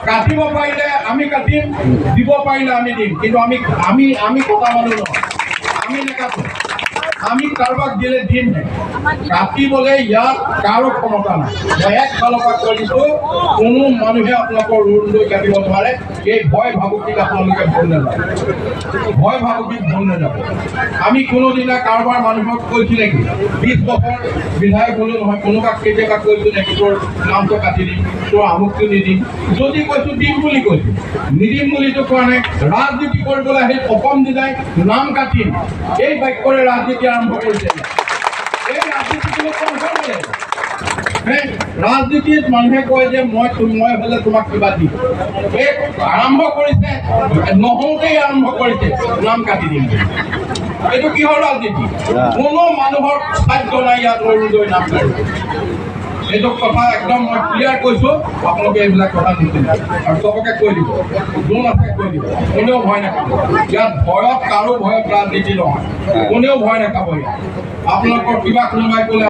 কাটিব পাৰিলে আমি কাটিম, দিব পাৰিলে আমি দিম, কিন্তু আমি কটা মানুহ নহয়, আমি নেকাটো। আমি কাৰোবাক দিলে দিম নে কাটিবলৈ ইয়াত কাৰো ক্ষমতা নাই। মই একফালৰ পৰা কৈ দিছোঁ, কোনো মানুহে আপোনালোকৰ ৰুল লৈ কাটিব নোৱাৰে। এই ভয় ভাবুকিত আপোনালোকে ভুল নাযাব, ভয় ভাবুকিত ভুল নাযাব। আমি কোনোদিনা কাৰোবাৰ মানুহক কৈছোঁ নেকি 20 বছৰ বিধায়ক হ'লেও নহয়, কোনোবাক কেতিয়াবা কৈছোঁ নেকি তোৰ নামটো কাটি দিম, তোৰ আমুকটো নিদিম? যদি কৈছোঁ দিম বুলি কৈছোঁ, নিদিম বুলিতো কোৱা নাই। ৰাজনীতি কৰিবলৈ আহি অসম দিনাই নাম কাটিম, এই বাক্যৰে ৰাজনীতি আৰম্ভ কৰিছে। এই ৰাজনীতিটো ৰাজনীতিত মানুহে কয় যে মই হ'লে তোমাক কিবা দিম। এই আৰম্ভ কৰিছে, নহওঁতেই আৰম্ভ কৰিছে নাম কাটি দিম। এইটো কিহৰ ৰাজনীতি? কোনো মানুহৰ সাধ্য নাই ইয়াত অৰুণোদয় নাম কাটিব। এইটো কথা একদম মই ক্লিয়াৰ কৈছোঁ, আপোনালোকে এইবিলাক কথা নুশুনে আৰু চবকে কৈ দিব, যোন আছে কৈ দিব। কোনেও ভয় নাখাব ইয়াত, ভয়ত কাৰো ভয়ত ৰাজনীতি নহয়, কোনেও ভয় নাখাব ইয়াত। আপোনালোকৰ কিবা কোনোবাই ক'লে